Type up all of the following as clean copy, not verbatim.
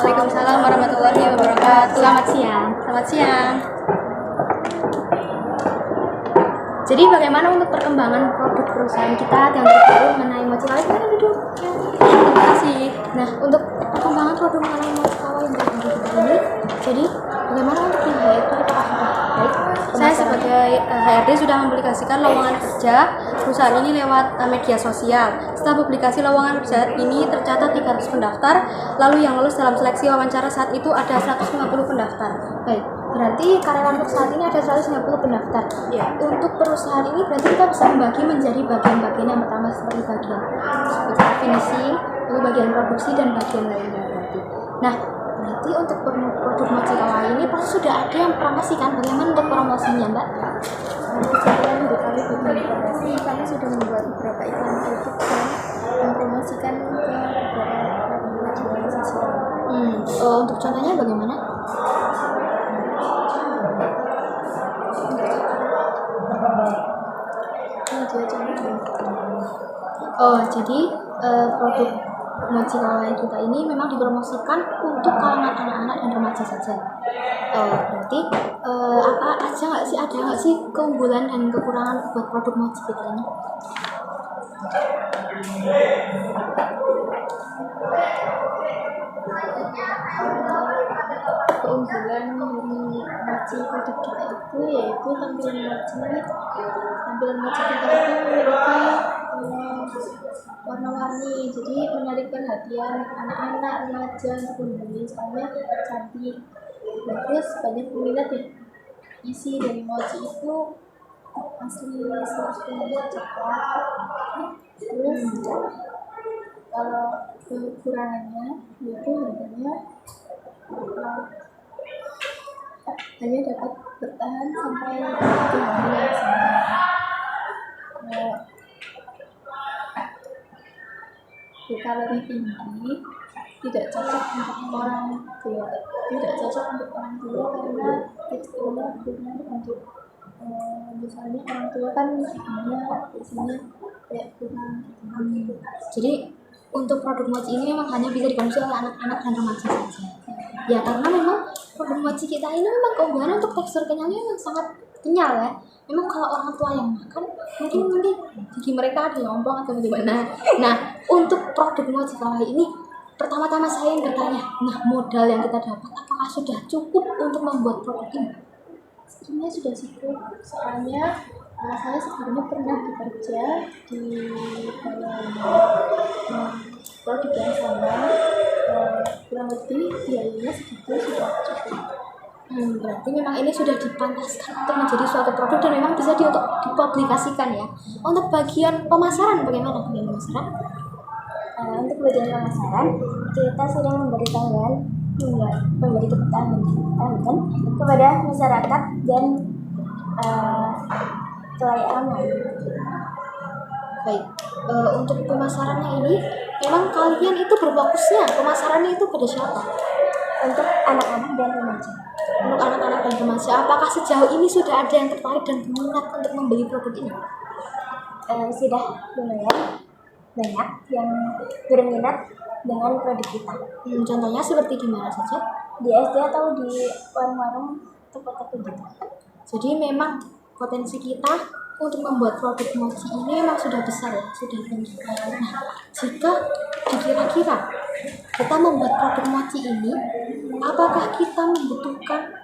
Waalaikumsalam warahmatullahi wabarakatuh. Selamat siang. Selamat siang. Jadi bagaimana untuk perkembangan produk perusahaan kita yang terbaru mengenai mochi kawai? Kita duduk. Terima kasih. Nah, untuk perkembangan produk mengenai mochi kawai yang terbaru kita ini, jadi bagaimana untuk yang itu kita sudah baik? Saya sebagai HRD sudah mempublikasikan lowongan kerja perusahaan ini lewat media sosial. Setelah publikasi lowongan kerja ini tercatat 300 pendaftar, lalu yang lolos dalam seleksi wawancara saat itu ada 150 pendaftar. Baik, berarti karyawan perusahaan ini ada 150 pendaftar. Ya. Untuk perusahaan ini berarti kita bisa membagi menjadi bagian-bagian yang pertama seperti bagian finishing, lalu bagian produksi dan bagian lainnya berarti. Nah, berarti untuk produk mochi kawai ini pasti sudah ada yang promosi kan? Bagaimana untuk promosinya, Mbak? Setelah kami berkomunikasi, kami sudah membuat beberapa iklan produk dan mempromosikan ke beberapa media sosial. Untuk contohnya bagaimana? Jadi produk mochi kawai kita ini memang dipromosikan untuk kalangan anak-anak dan remaja saja. Berarti ada nggak sih keunggulan dan kekurangan buat produk mochi kita ini? Keunggulan dari mochi produk kita itu yaitu tampilan mochi kita itu memiliki warna-warni, jadi menarik perhatian anak-anak remaja untuk membeli, soalnya cantik, bagus, banyak peminat ya. Isi dari mochi itu asli 100% coklat. Terus kalau kekurangannya yaitu harganya hanya dapat bertahan sampai 3 hari kalori tinggi, tidak cocok untuk orang tua, karena teksturnya untuk misalnya orang tua kan biasanya kayak kurang. Jadi untuk produk mochi ini memang hanya bisa dikonsumsi oleh anak-anak dan remaja saja. Ya, karena memang produk mochi kita ini memang keunggulannya untuk tekstur kenyalnya memang sangat kenyal ya. Memang kalau orang tua yang makan mungkin nanti gigi mereka ada yang ompong atau bagaimana. Nah, untuk produk mochi kawai ini pertama-tama saya ingin bertanya, nah modal yang kita dapat apakah sudah cukup untuk membuat produk ini? Sebenarnya sudah cukup, soalnya saya sebelumnya pernah bekerja di produk yang sama, kurang lebih biayanya segitu sudah cukup. Berarti memang ini sudah dipantaskan untuk menjadi suatu produk dan memang bisa dipublikasikan ya. Untuk bagian pemasaran bagaimana bagian pemasaran? Untuk bagian pemasaran kita sedang memberi ketahuan kepada masyarakat dan khalayak ramai. Baik, untuk pemasarannya ini memang kalian itu berfokusnya pemasarannya itu pada siapa? Untuk anak-anak dan remaja. Untuk anak-anak dan remaja, apakah sejauh ini sudah ada yang tertarik dan berminat untuk membeli produk ini? Sudah lumayan banyak yang berminat dengan produk kita. Contohnya seperti gimana saja? Di SD atau di warung-warung toko-toko gitu. Jadi memang potensi kita untuk membuat produk mochi ini memang sudah besar ya, sudah tinggi. Nah, jika dikira-kira kita membuat produk mochi ini, apakah kita membutuhkan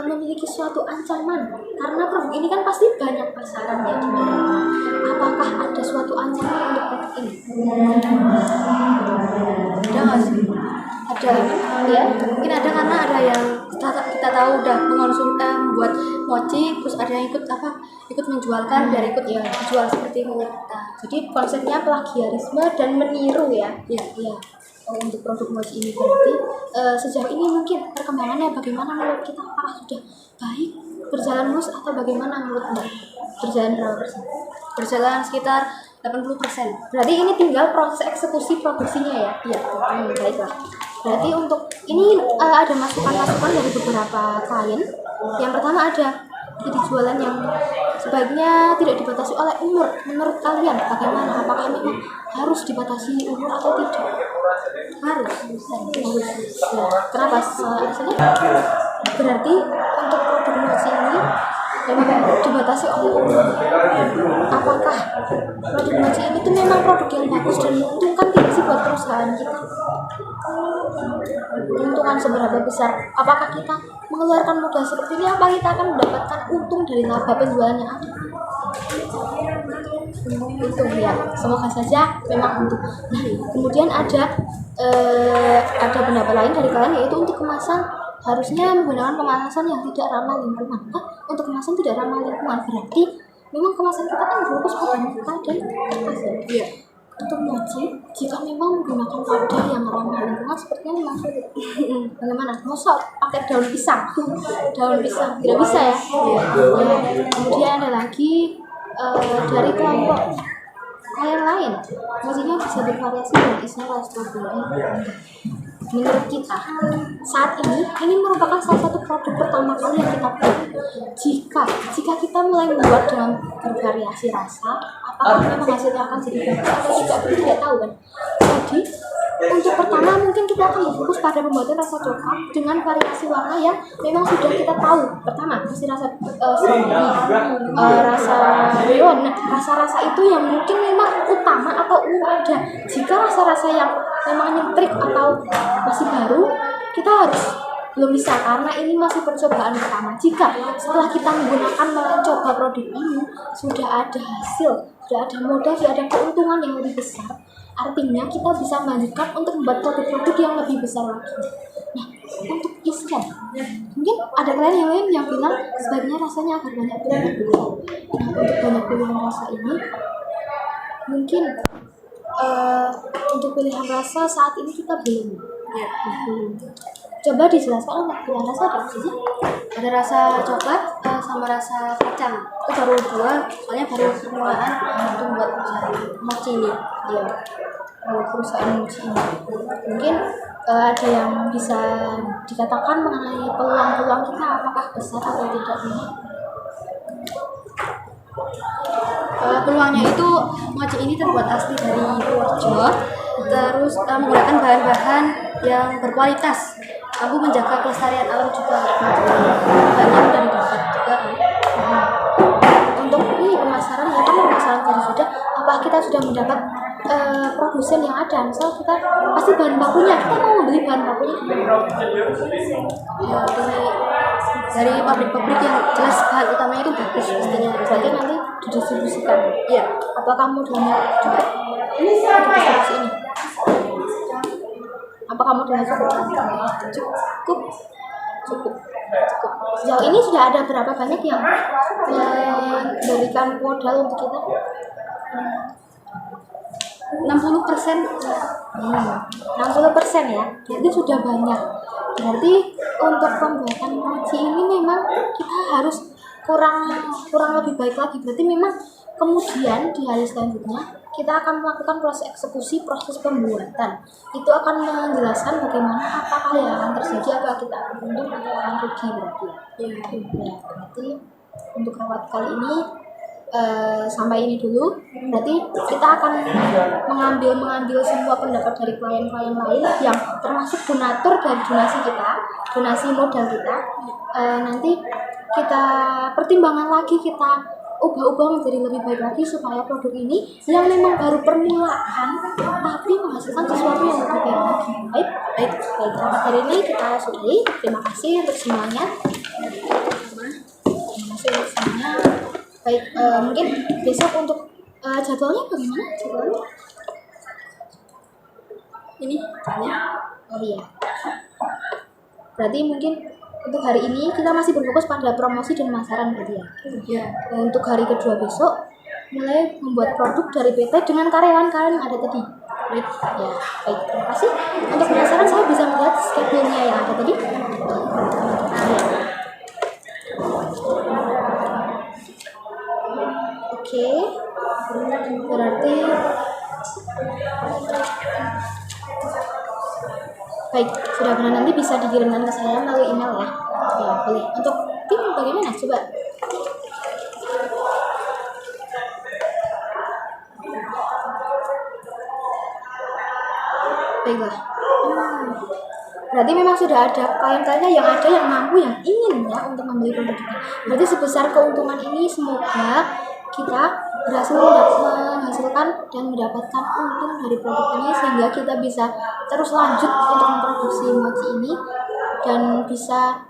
memiliki suatu ancaman? Karena produk ini kan pasti banyak pasaran ya. Apakah ada suatu ancaman untuk produk ini? Ada nggak sih? Ada ya, mungkin ada karena ada yang kita tahu udah mengonsumsi buat mochi, terus ada yang ikut menjualkan biar ikut ya jual seperti kita. Jadi konsepnya plagiarisme dan meniru ya. Untuk produk mochi ini berarti sejauh ini mungkin perkembangannya bagaimana menurut kita, apakah sudah baik berjalan mulus atau bagaimana menurut Anda? Berjalan berapa persen? Berjalan sekitar 80%. Berarti ini tinggal proses eksekusi produksinya ya? Iya. Baiklah. Berarti untuk ini ada masukan-masukan dari beberapa klien. Yang pertama ada ide jualan yang sebaiknya tidak dibatasi oleh umur. Menurut kalian bagaimana? Apakah memang harus dibatasi umur atau tidak? Harus. Nah, kenapa? Alasannya berarti untuk produk mochi ini memang dibatasi oleh umur. Apakah produk mochi ini tuh memang produk yang bagus dan menguntungkan tidak sih buat perusahaan kita? Keuntungan seberapa besar? Apakah kita mengeluarkan modal seperti ini? Apa kita akan mendapatkan untung dari laba penjualan yang ada? Untung ya, semoga saja memang untung. Nah, kemudian ada pendapat lain dari kalian, yaitu untuk kemasan harusnya menggunakan kemasan yang tidak ramah lingkungan. Untuk kemasan tidak ramah lingkungan berarti memang kemasan kita kan fokus pada muka dan kertas ya. Iya. Untuk mochi, jika memang menggunakan wadah yang ramah lingkungan sepertinya memang sulit. Bagaimana? Masa pakai daun pisang? Daun pisang tidak bisa ya. Nah, kemudian ada lagi dari kelompok klien lain, mochinya bisa bervariasi dan isinya strawberry. Menurut kita saat ini merupakan salah satu produk pertama kali yang kita buat. Jika kita mulai membuat dengan bervariasi rasa, apakah memang hasilnya akan jadi bagus atau tidak, kita tidak tahu kan. Jadi untuk pertama mungkin kita akan fokus pada pembuatan rasa coklat dengan variasi warna yang memang sudah kita tahu. Pertama masih rasa strawberry, rasa melon. Nah, rasa-rasa itu yang mungkin memang utama atau ada. Jika rasa-rasa yang memang nyentrik atau masih baru, kita harus belum bisa karena ini masih percobaan pertama. Jika setelah kita menggunakan mencoba produk ini sudah ada hasil, sudah ada modal, sudah ada keuntungan yang lebih besar, artinya kita bisa melanjutkan untuk membuat produk-produk yang lebih besar lagi. Nah, untuk isian, mungkin ada klien yang lain yang bilang sebaiknya rasanya agar banyak pilihan. Nah, untuk banyak pilihan rasa ini mungkin untuk pilihan rasa saat ini kita belum. Coba dijelaskan untuk pilihan rasa ada apa sih? Ada rasa coklat sama rasa kacang. Itu baru dua, soalnya baru permulaan untuk buat mochi ini. Iya, perusahaan mochi ini. Mungkin ada yang bisa dikatakan mengenai peluang-peluang kita apakah besar atau tidak ini? Peluangnya itu mochi ini terbuat asli dari Purworejo, terus menggunakan bahan-bahan yang berkualitas, mampu menjaga kelestarian alam juga. Bahannya udah didapat juga. Untuk ini pemasaran, ya kan pemasaran tadi sudah, apa kita sudah mendapat produsen yang ada? Misal kita pasti bahan bakunya, kita mau membeli bahan bakunya Ya, dari pabrik-pabrik yang jelas bahan utamanya itu bagus pastinya. berarti nanti didistribusikan. Iya. Apakah modalnya cukup untuk distribusi ini? Apakah modalnya cukup? Cukup. Sejauh ini sudah ada berapa banyak yang memberikan modal untuk kita? 60%. 60% ya, jadi sudah banyak. Berarti untuk pembuatan mochi ini memang kita harus kurang lebih baik lagi. Berarti memang kemudian di hari selanjutnya kita akan melakukan proses eksekusi, proses pembuatan. Itu akan menjelaskan bagaimana apakah yang akan terjadi, apakah kita akan untung atau akan rugi berarti. Ya, berarti untuk rawat kali ini sampai ini dulu. Berarti kita akan mengambil semua pendapat dari klien-klien lain yang termasuk donatur dari donasi modal kita. Nanti kita pertimbangkan lagi, kita ubah-ubah menjadi lebih baik lagi supaya produk ini yang memang baru permulaan tapi menghasilkan sesuatu yang lebih baik lagi. Baik. Hari ini kita sudahi. Terima kasih untuk semuanya. Baik, mungkin besok untuk jadwalnya bagaimana? Ini caranya. Oh iya. Berarti mungkin untuk hari ini kita masih berfokus pada promosi dan pemasaran berarti ya. Ya. Untuk hari kedua besok mulai membuat produk dari PT dengan karyawan-karyawan yang ada tadi. Baik. Ya, baik. Terima kasih. Untuk pemasaran saya bisa melihat schedule-nya yang ada tadi. Nah, ya. Oke. Berarti baik, sudah benar, nanti bisa dikirimkan ke saya melalui email ya. Ya, boleh. Untuk tim bagaimana? Coba. Baiklah. Berarti memang sudah ada klien-kliennya yang ada yang mampu, yang ingin ya untuk membeli produk kita. Berarti sebesar keuntungan ini semoga kita berhasil menghasilkan dan mendapatkan untung dari produk ini sehingga kita bisa terus lanjut untuk memproduksi mochi ini dan bisa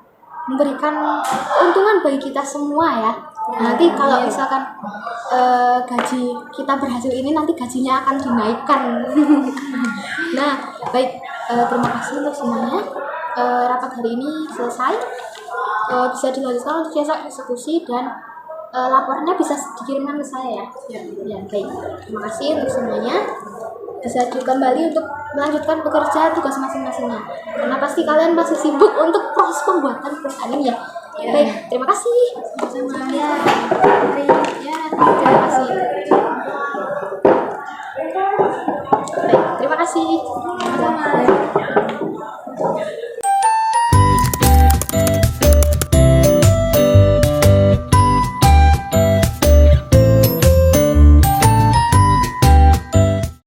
memberikan keuntungan bagi kita semua ya. Nanti kalau misalkan gaji kita berhasil ini, nanti gajinya akan dinaikkan. Nah, baik, terima kasih untuk semuanya. Rapat hari ini selesai. Bisa dilanjutkan untuk jasa eksekusi dan laporannya bisa dikirimkan ke saya ya. Ya, baik. Terima kasih untuk semuanya. Bisa kembali untuk melanjutkan bekerja tugas masing-masingnya. Karena pasti kalian masih sibuk untuk proses pembuatan perusahaan ini ya. Baik, terima kasih. Sama. Ya, terima kasih.